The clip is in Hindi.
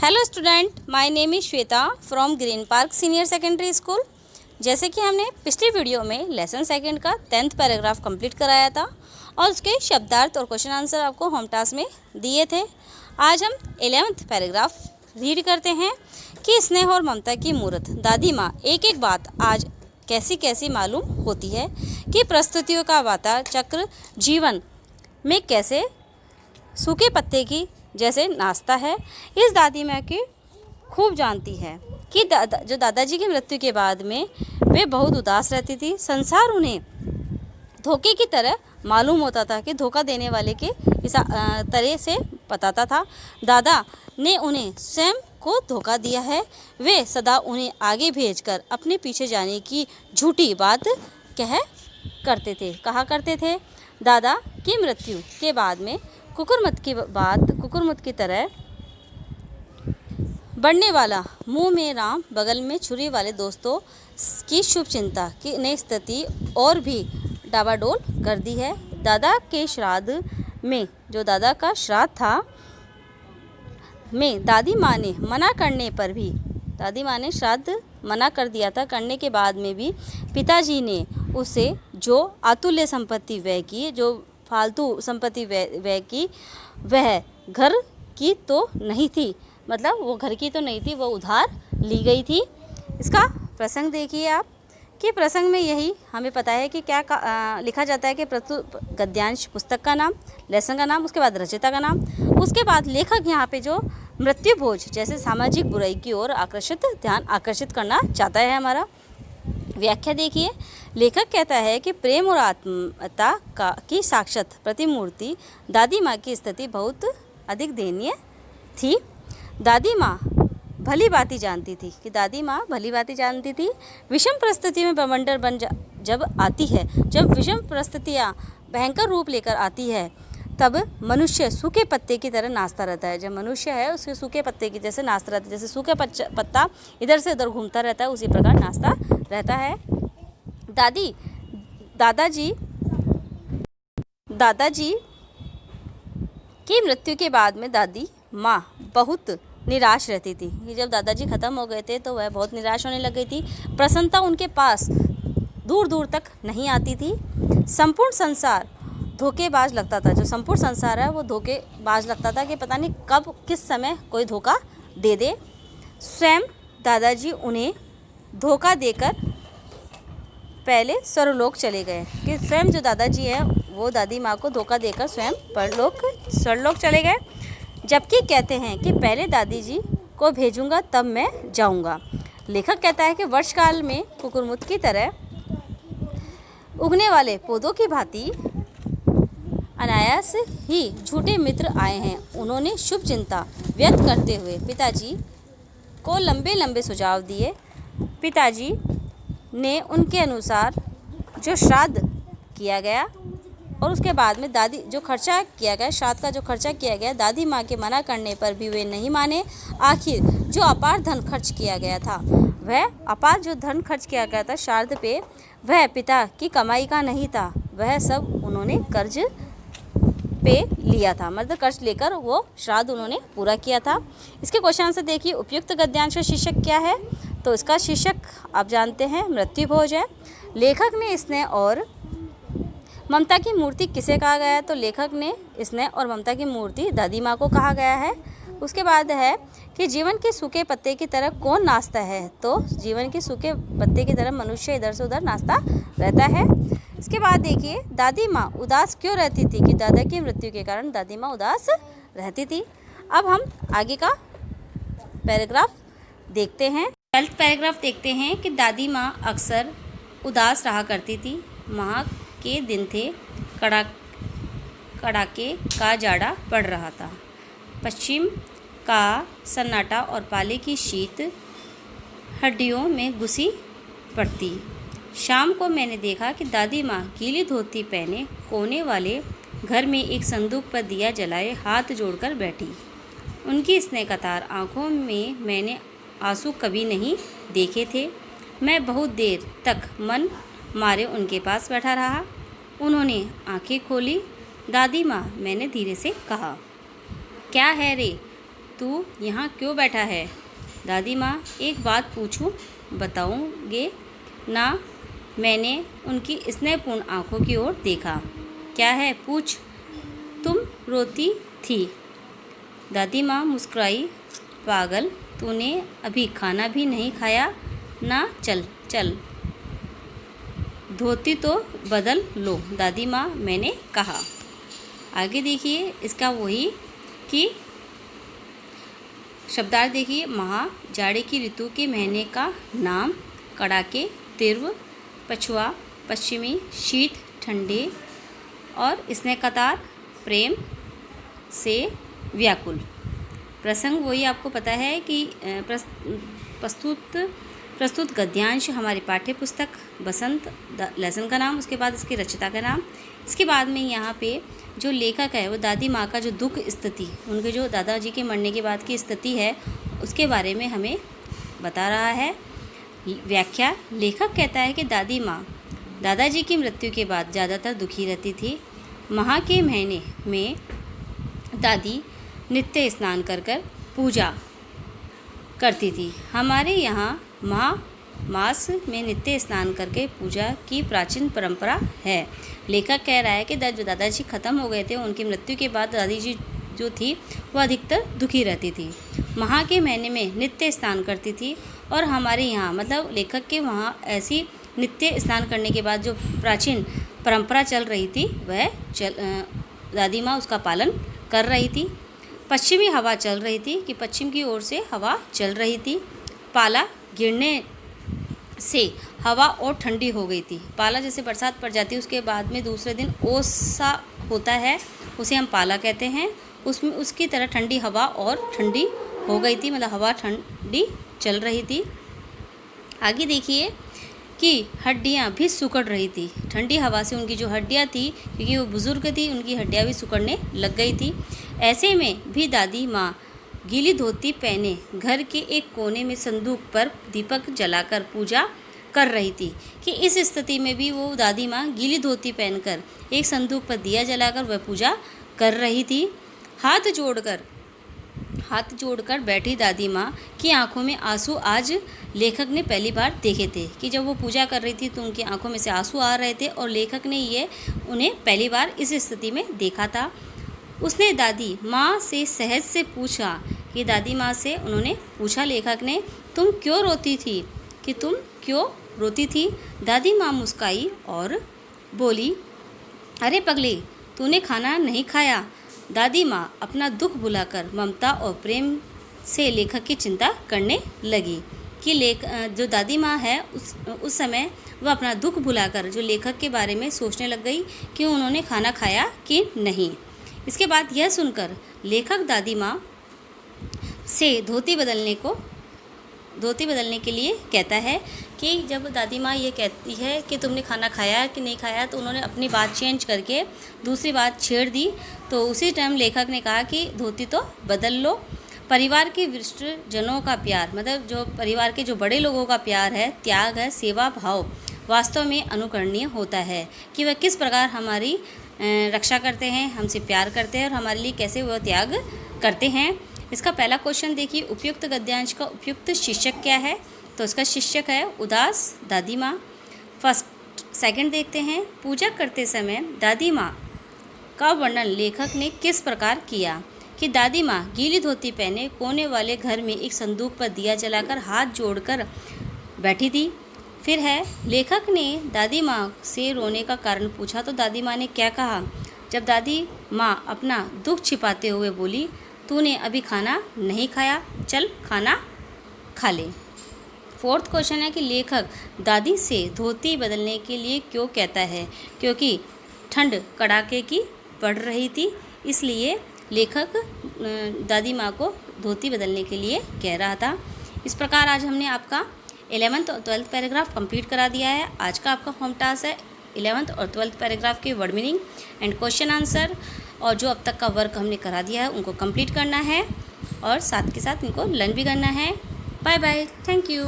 Hello student, my name is Shweta from green park senior secondary school. जैसे कि हमने पिछली वीडियो में लेसन सेकंड का 10th पैराग्राफ कंप्लीट कराया था और उसके शब्दार्थ और क्वेश्चन आंसर आपको होम टास्क में दिए थे। आज हम 11th पैराग्राफ रीड करते हैं कि स्नेह और ममता की मूर्त। दादी माँ एक एक बात आज कैसी कैसी मालूम होती है कि परिस्थितियों का वाता चक्र जीवन में कैसे सूखे पत्ते की जैसे नाश्ता है। इस दादी माँ की खूब जानती है कि जो दादाजी की मृत्यु के बाद में वे बहुत उदास रहती थी। संसार उन्हें धोखे की तरह मालूम होता था कि धोखा देने वाले के इस तरह से बताता था। दादा ने उन्हें स्वयं को धोखा दिया है। वे सदा उन्हें आगे भेजकर अपने पीछे जाने की झूठी बात कहा करते थे। दादा की मृत्यु के बाद में कुकुरमुत की तरह बढ़ने वाला मुंह में राम बगल में छुरी वाले दोस्तों की शुभ चिंता की ने स्थिति और भी डावाडोल कर दी है। दादा के श्राद्ध में जो दादा का श्राद्ध था में दादी माँ ने मना करने पर भी दादी माँ ने श्राद्ध मना कर दिया था। करने के बाद में भी पिताजी ने उसे जो अतुल्य संपत्ति व्यय की, जो फालतू संपत्ति व्यय की, वह घर की तो नहीं थी, मतलब वो घर की तो नहीं थी, वो उधार ली गई थी। इसका प्रसंग देखिए आप कि प्रसंग में यही हमें पता है कि क्या लिखा जाता है कि प्रस्तुत गद्यांश पुस्तक का नाम, लेसन का नाम, उसके बाद रचयिता का नाम, उसके बाद लेखक यहाँ पे जो मृत्यु भोज जैसे सामाजिक बुराई की ओर ध्यान आकर्षित करना चाहता है। हमारा व्याख्या देखिए। लेखक कहता है कि प्रेम और आत्मीयता की साक्षात प्रतिमूर्ति दादी माँ की स्थिति बहुत अधिक दयनीय थी। दादी माँ भली बाती जानती थी विषम परिस्थिति में बवंडर बन जब आती है, जब विषम परिस्थितियाँ भयंकर रूप लेकर आती है, तब मनुष्य सूखे पत्ते की तरह नाचता रहता है। जब मनुष्य है उसके सूखे पत्ते की जैसे नाचता रहता है, जैसे सूखे पत्ता इधर से उधर घूमता रहता है, उसी प्रकार नाचता रहता है। दादाजी की मृत्यु के बाद में दादी माँ बहुत निराश रहती थी। ये जब दादाजी ख़त्म हो गए थे तो वह बहुत निराश होने लग गई थी। प्रसन्नता उनके पास दूर दूर तक नहीं आती थी। संपूर्ण संसार धोखेबाज लगता था। जो संपूर्ण संसार है वो धोखेबाज लगता था कि पता नहीं कब किस समय कोई धोखा दे दे। स्वयं दादाजी उन्हें धोखा देकर पहले स्वर्गलोक चले गए कि स्वयं जो दादाजी हैं वो दादी माँ को धोखा देकर स्वयं स्वर्गलोक चले गए। जबकि कहते हैं कि पहले दादी जी को भेजूंगा तब मैं जाऊंगा। लेखक कहता है कि वर्षकाल में कुकुरमुत की तरह उगने वाले पौधों की भांति अनायास ही झूठे मित्र आए हैं। उन्होंने शुभ चिंता व्यक्त करते हुए पिताजी को लंबे लंबे सुझाव दिए। पिताजी ने उनके अनुसार जो श्राद्ध किया गया और उसके बाद में श्राद्ध का जो खर्चा किया गया, दादी माँ के मना करने पर भी वे नहीं माने। आखिर जो अपार धन खर्च किया गया था श्राद्ध पे, वह पिता की कमाई का नहीं था, वह सब उन्होंने कर्ज पे लिया था, मतलब कर्ज लेकर वो श्राद्ध उन्होंने पूरा किया था। इसके क्वेश्चन आंसर देखिए। उपयुक्त गद्यांश का शीर्षक क्या है? तो इसका शीर्षक आप जानते हैं मृत्यु भोज है। लेखक ने स्नेह और ममता की मूर्ति किसे कहा गया है? तो लेखक ने स्नेह और ममता की मूर्ति दादी माँ को कहा गया है। उसके बाद है कि जीवन के सूखे पत्ते की तरह कौन नाचता है? तो जीवन के सूखे पत्ते की तरह मनुष्य इधर से उधर नाचता रहता है। इसके बाद देखिए, दादी माँ उदास क्यों रहती थी? कि दादा की मृत्यु के कारण दादी माँ उदास रहती थी। अब हम आगे का पैराग्राफ देखते हैं। 12th पैराग्राफ देखते हैं कि दादी माँ अक्सर उदास रहा करती थी। माह के दिन थे, कड़ाके का जाड़ा पड़ रहा था। पश्चिम का सन्नाटा और पाले की शीत हड्डियों में घुसी पड़ती। शाम को मैंने देखा कि दादी माँ गीली धोती पहने कोने वाले घर में एक संदूक पर दिया जलाए हाथ जोड़कर बैठी। उनकी स्नेहकतार आँखों में मैंने आंसू कभी नहीं देखे थे। मैं बहुत देर तक मन मारे उनके पास बैठा रहा। उन्होंने आंखें खोली। दादी माँ, मैंने धीरे से कहा, क्या है रे, तू यहाँ क्यों बैठा है? दादी माँ, एक बात पूछूं, बताओगे ना? मैंने उनकी स्नेहपूर्ण आँखों की ओर देखा। क्या है, पूछ। तुम रोती थी। दादी माँ मुस्कुराई। पागल, तूने अभी खाना भी नहीं खाया ना? चल चल, धोती तो बदल लो। दादी माँ, मैंने कहा। आगे देखिए इसका वही कि शब्दार्थ देखिए। महा, जाड़े की ऋतु के महीने का नाम। कड़ाके, तीव्र, पछुआ, पश्चिमी, शीत, ठंडे, और स्नेह कतार, प्रेम से व्याकुल। प्रसंग वही आपको पता है कि प्रस्तुत गद्यांश हमारी पाठ्य पुस्तक बसंत लेसन का नाम, उसके बाद इसके रचयिता का नाम, इसके बाद में यहाँ पे जो लेखक है वो दादी माँ का जो दुख स्थिति, उनके जो दादाजी के मरने के बाद की स्थिति है उसके बारे में हमें बता रहा है। व्याख्या। लेखक कहता है कि दादी माँ दादाजी की मृत्यु के बाद ज़्यादातर दुखी रहती थी। माह के महीने में दादी नित्य स्नान कर पूजा करती थी। हमारे यहाँ मास में नित्य स्नान करके पूजा की प्राचीन परंपरा है। लेखक कह रहा है कि जो दादाजी ख़त्म हो गए थे, उनकी मृत्यु के बाद दादी जी जो थी वो अधिकतर दुखी रहती थी। माह के महीने में नित्य स्नान करती थी, और हमारे यहाँ मतलब लेखक के वहाँ ऐसी नित्य स्नान करने के बाद जो प्राचीन परंपरा चल रही थी वह दादी माँ उसका पालन कर रही थी। पश्चिमी हवा चल रही थी कि पश्चिम की ओर से हवा चल रही थी। पाला गिरने से हवा और ठंडी हो गई थी। पाला जैसे बरसात पड़ जाती है उसके बाद में दूसरे दिन ओस सा होता है, उसे हम पाला कहते हैं। उसमें उसकी तरह ठंडी हवा और ठंडी हो गई थी, मतलब हवा ठंडी चल रही थी। आगे देखिए कि हड्डियाँ भी सिकुड़ रही थी। ठंडी हवा से उनकी जो हड्डियाँ थी, क्योंकि वो बुज़ुर्ग थी, उनकी हड्डियाँ भी सिकुड़ने लग गई थी। ऐसे में भी दादी माँ गीली धोती पहने घर के एक कोने में संदूक पर दीपक जलाकर पूजा कर रही थी। कि इस स्थिति में भी वो दादी माँ गीली धोती पहनकर एक संदूक पर दिया जलाकर वह पूजा कर रही थी। हाथ जोड़कर बैठी दादी माँ की आंखों में आंसू आज लेखक ने पहली बार देखे थे। कि जब वो पूजा कर रही थी तो उनकी आंखों में से आंसू आ रहे थे, और लेखक ने ये उन्हें पहली बार इस स्थिति में देखा था। उसने दादी माँ से सहज से पूछा, कि दादी माँ से उन्होंने पूछा लेखक ने, तुम क्यों रोती थी? कि तुम क्यों रोती थी? दादी माँ मुस्काई और बोली, अरे पगली, तूने खाना नहीं खाया। दादी माँ अपना दुख भुलाकर ममता और प्रेम से लेखक की चिंता करने लगी। कि जो दादी माँ है उस समय वह अपना दुख भुलाकर जो लेखक के बारे में सोचने लग गई कि उन्होंने खाना खाया कि नहीं। इसके बाद यह सुनकर लेखक दादी माँ से धोती बदलने के लिए कहता है। कि जब दादी माँ ये कहती है कि तुमने खाना खाया कि नहीं खाया, तो उन्होंने अपनी बात चेंज करके दूसरी बात छेड़ दी। तो उसी टाइम लेखक ने कहा कि धोती तो बदल लो। परिवार के वरिष्ठ जनों का प्यार, मतलब जो परिवार के जो बड़े लोगों का प्यार है, त्याग है, सेवा भाव वास्तव में अनुकरणीय होता है। कि वह किस प्रकार हमारी रक्षा करते हैं, हमसे प्यार करते हैं, और हमारे लिए कैसे वह त्याग करते हैं। इसका पहला क्वेश्चन देखिए, उपयुक्त गद्यांश का उपयुक्त शीर्षक क्या है? तो इसका शीर्षक है उदास दादी माँ। सेकंड देखते हैं, पूजा करते समय दादी माँ का वर्णन लेखक ने किस प्रकार किया? कि दादी माँ गीली धोती पहने कोने वाले घर में एक संदूक पर दिया जलाकर हाथ जोड़कर बैठी थी। फिर है, लेखक ने दादी माँ से रोने का कारण पूछा तो दादी माँ ने क्या कहा? जब दादी माँ अपना दुख छिपाते हुए बोली, तूने अभी खाना नहीं खाया, चल खाना खा ले। फोर्थ क्वेश्चन है कि लेखक दादी से धोती बदलने के लिए क्यों कहता है? क्योंकि ठंड कड़ाके की पड़ रही थी, इसलिए लेखक दादी माँ को धोती बदलने के लिए कह रहा था। इस प्रकार आज हमने आपका 11th और 12th पैराग्राफ कंप्लीट करा दिया है। आज का आपका होम टास्क है 11th और 12th पैराग्राफ के word meaning and question answer, और जो अब तक का वर्क हमने करा दिया है उनको कंप्लीट करना है, और साथ के साथ इनको लर्न भी करना है। Bye bye, thank you.